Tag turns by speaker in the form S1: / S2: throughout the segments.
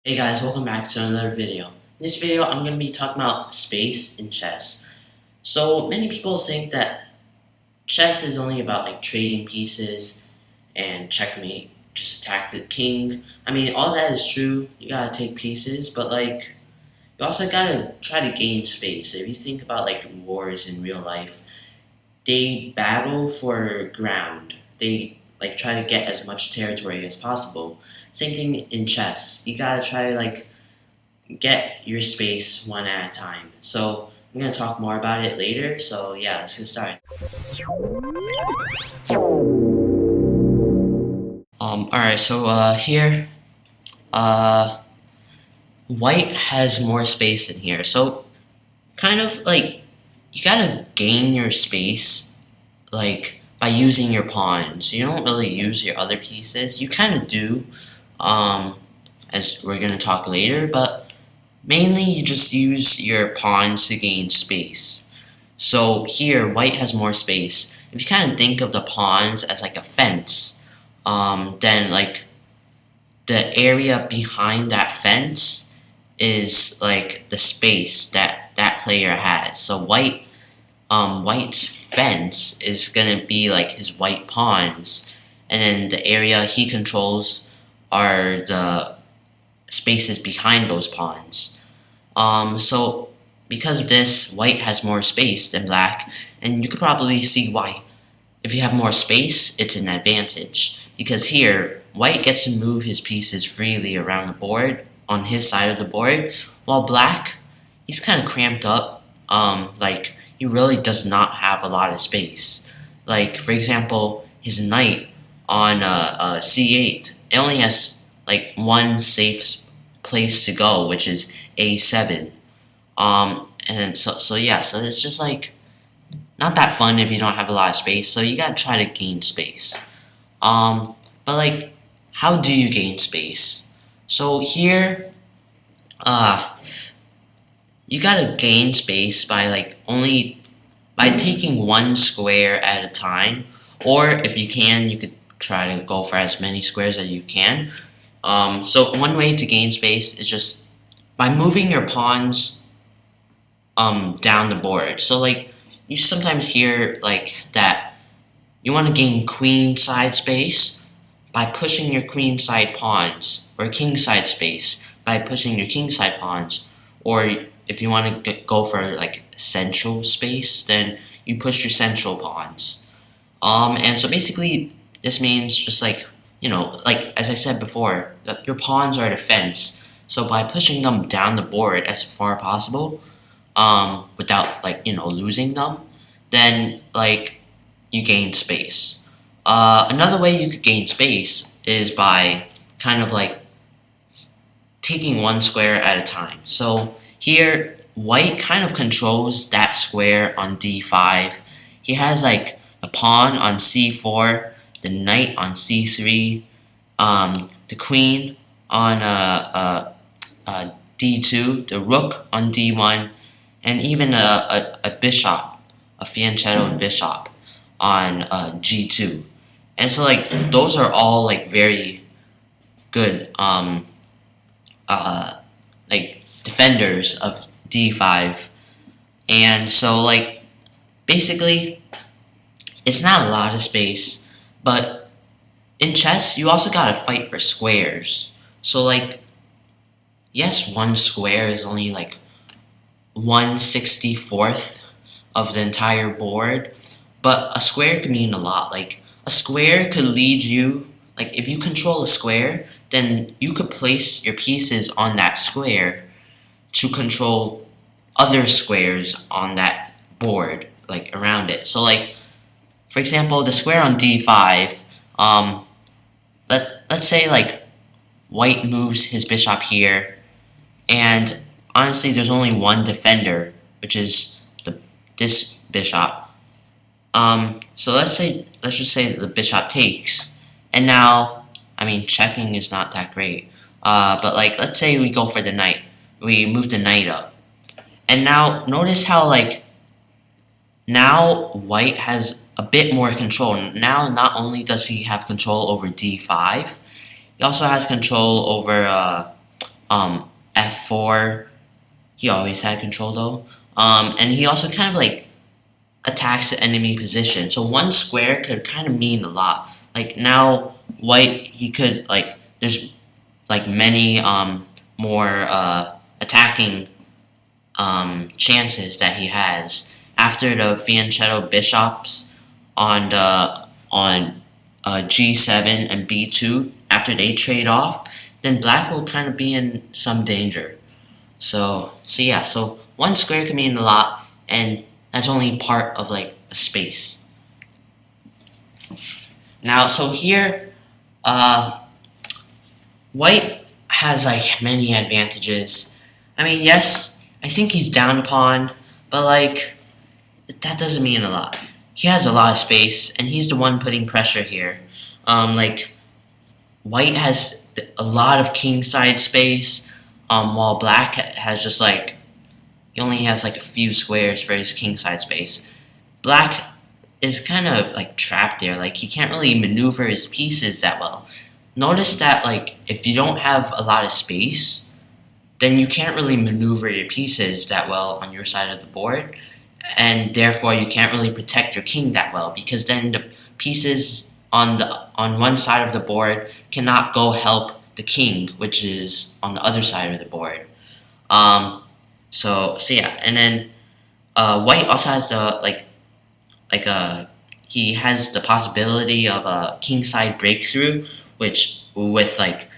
S1: Hey guys, welcome back to another video. In this video, I'm going to be talking about space in chess. So many people think that chess is only about like trading pieces and checkmate, just attack the king. I mean, all that is true. You gotta take pieces, but like you also gotta try to gain space. If you think about like wars in real life, they battle for ground. They like try to get as much territory as possible. Same thing in chess. You gotta try to like get your space one at a time. So I'm gonna talk more about it later. So yeah, let's get started. Alright, so here, uh white has more space in here. So kind of like you gotta gain your space like by using your pawns. You don't really use your other pieces. You kinda do, um, as we're gonna talk later, but mainly you just use your pawns to gain space. So here, white has more space. If you kind of think of the pawns as like a fence, then like the area behind that fence is like the space that that player has. So white's fence is gonna be like his white pawns, and then the area he controls are the spaces behind those pawns. So because of this, white has more space than black, and you could probably see why. If you have more space, it's an advantage, because here, white gets to move his pieces freely around the board, on his side of the board, while black, he's kind of cramped up, like, he really does not have a lot of space. Like, for example, his knight on c8, it only has, like, one safe place to go, which is a7. And so yeah, so it's just like not that fun if you don't have a lot of space. So you gotta try to gain space. But like, how do you gain space? So here, uh, you gotta gain space by like only by taking one square at a time, or if you can, you could try to go for as many squares as you can. So one way to gain space is just by moving your pawns down the board. So like you sometimes hear like that you want to gain queen side space by pushing your queen side pawns, or king side space by pushing your king side pawns, or if you want to go for like central space, then you push your central pawns. And so basically this means just like, like as I said before, that your pawns are the fence. So by pushing them down the board as far as possible, without like losing them, then like you gain space. Another way you could gain space is by kind of like taking one square at a time. So here, white kind of controls that square on d5. He has like a pawn on c4, the knight on c3, the queen on d2, the rook on d1, and even a bishop, a fianchetto bishop on g2. And so like those are all like very good like defenders of d5. And so like basically it's not a lot of space, but in chess you also gotta fight for squares. So like yes, one square is only like 1/64th of the entire board, but a square could mean a lot. Like a square could lead you, like if you control a square, then you could place your pieces on that square to control other squares on that board, like around it. So like for example, the square on d5, let's say like white moves his bishop here, and honestly there's only one defender, which is this bishop. So let's just say that the bishop takes, and now, I mean, checking is not that great. But like, let's say we go for the knight. We move the knight up, and now notice how like now white has a bit more control. Now not only does he have control over d5, he also has control over f4, he always had control though. And he also kind of like attacks the enemy position. So one square could kind of mean a lot. Like now, white, he could like there's like many more attacking chances that he has after the fianchetto bishops on the on g7 and b2. After they trade off, then black will kind of be in some danger. So yeah, so one square can mean a lot, and that's only part of like a space. Now, so here, white has like many advantages. I mean, yes, I think he's down a pawn, but like that doesn't mean a lot. He has a lot of space, and he's the one putting pressure here. Like white has a lot of kingside space, while black has just like he only has like a few squares for his kingside space. Black is kind of like trapped there. Like he can't really maneuver his pieces that well. Notice that like if you don't have a lot of space, then you can't really maneuver your pieces that well on your side of the board, and therefore you can't really protect your king that well, because then the pieces on one side of the board cannot go help the king, which is on the other side of the board. So yeah, and then white also has the he has the possibility of a kingside breakthrough, which with like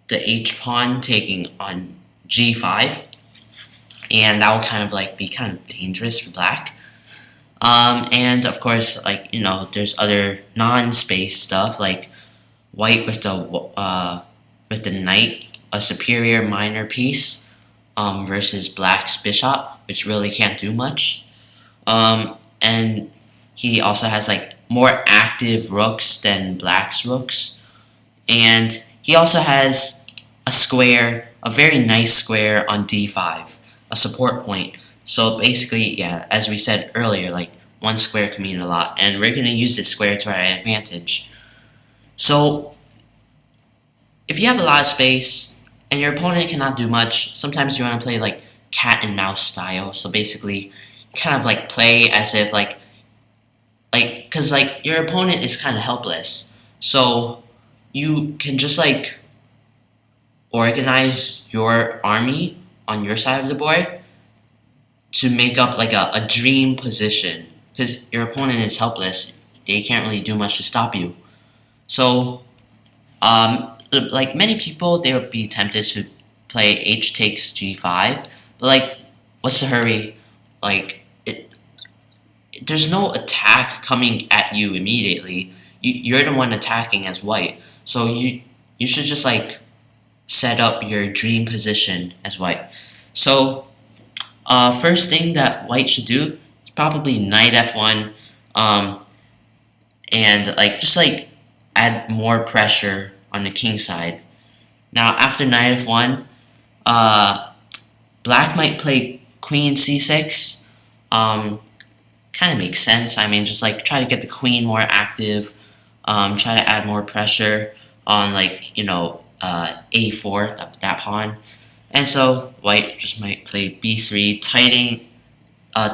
S1: the h pawn taking on g5, and that will kind of like be kind of dangerous for black. And of course, like there's other non-space stuff like white with the knight, a superior minor piece, versus black's bishop, which really can't do much. And he also has like more active rooks than black's rooks, and he also has a square, a very nice square on d5, a support point. So basically, yeah, as we said earlier, like one square can mean a lot, and we're gonna use this square to our advantage. So if you have a lot of space and your opponent cannot do much, sometimes you want to play like cat and mouse style. So basically, kind of like play as if because like your opponent is kind of helpless, so you can just like organize your army on your side of the board to make up like a dream position, because your opponent is helpless. They can't really do much to stop you. So like many people, they would be tempted to play h takes g5, but like what's the hurry? Like there's no attack coming at you immediately. You're the one attacking as white, so you should just like set up your dream position as white. So first thing that white should do is probably knight f1, and like just like add more pressure on the king side. Now after knight f1, black might play queen c6. Kind of makes sense. I mean, just like try to get the queen more active, try to add more pressure on like a4, that pawn. And so white just might play b3,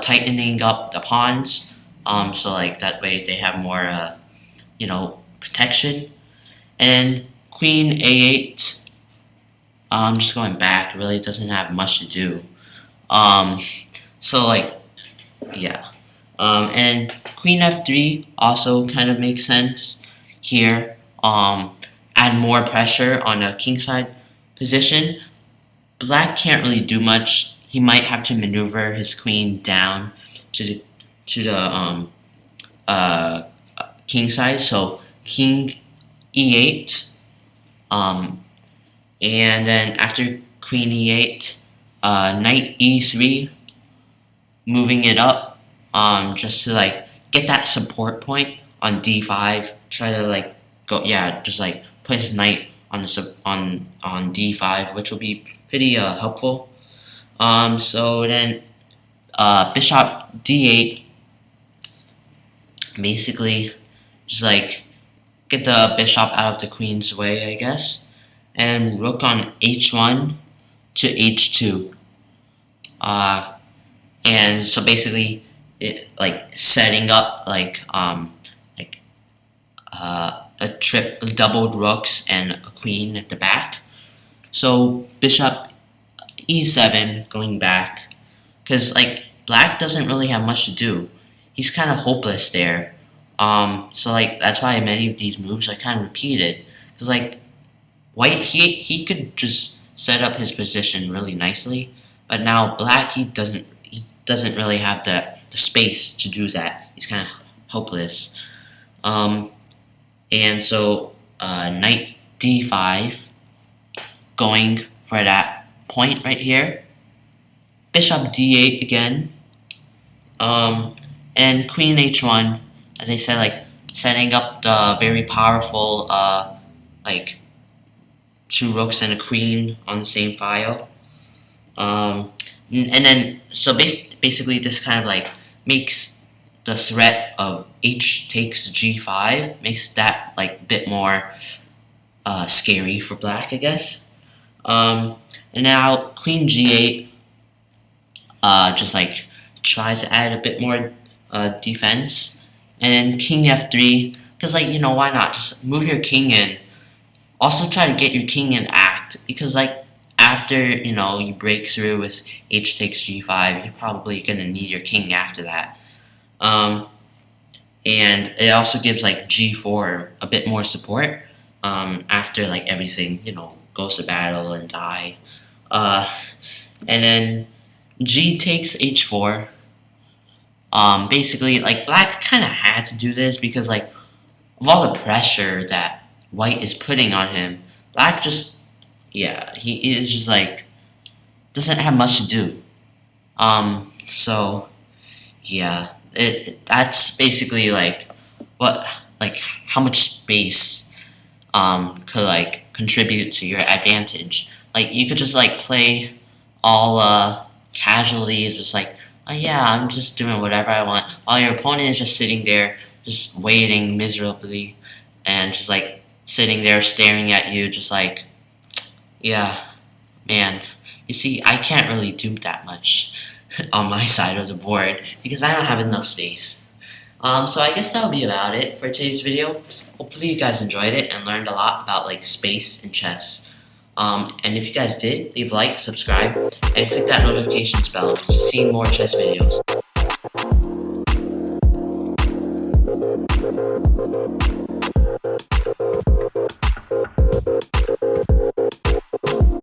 S1: tightening up the pawns, so like that way they have more protection. And queen a8, just going back, really doesn't have much to do. So like yeah. And queen f3 also kind of makes sense here. Add more pressure on the kingside position. Black can't really do much. He might have to maneuver his queen down to the king side. So king e8, and then after queen e8, knight e3, moving it up. Just to like get that support point on d5. Try to like just like place knight on on d5, which will be pretty helpful. So then bishop d8, basically just like get the bishop out of the queen's way, I guess. And rook on h1, to h2. And so basically, it like setting up like a doubled rooks and a queen at the back. So bishop e7 going back, because like black doesn't really have much to do. He's kind of hopeless there. So like that's why many of these moves are kind of repeated. Because like white, he could just set up his position really nicely, but now black he doesn't really have the space to do that. He's kind of hopeless. And so knight d5 going for that point right here. Bishop d8 again. And queen h1, as I said, like setting up the very powerful like two rooks and a queen on the same file. And then so basically this kind of like makes the threat of h takes g5, makes that like a bit more scary for black, I guess. And now queen g8 just like tries to add a bit more defense, and then king f3, because like, you know, why not just move your king in. Also try to get your king in act, because like after, you know, you break through with h takes g5, you're probably gonna need your king after that. And it also gives like g4 a bit more support after like everything, you know, goes to battle and die. And then g takes h4. Basically, like black kind of had to do this because like of all the pressure that white is putting on him, black just, yeah, he is just like doesn't have much to do. So yeah, that's basically like how much space could like contribute to your advantage. Like you could just like play all casually, just like, oh yeah, I'm just doing whatever I want, while your opponent is just sitting there just waiting miserably and just like sitting there staring at you, just like, yeah, man, you see, I can't really do that much on my side of the board because I don't have enough space. So I guess that'll be about it for today's video. Hopefully you guys enjoyed it and learned a lot about like space and chess. And if you guys did, leave a like, subscribe, and click that notifications bell to see more chess videos.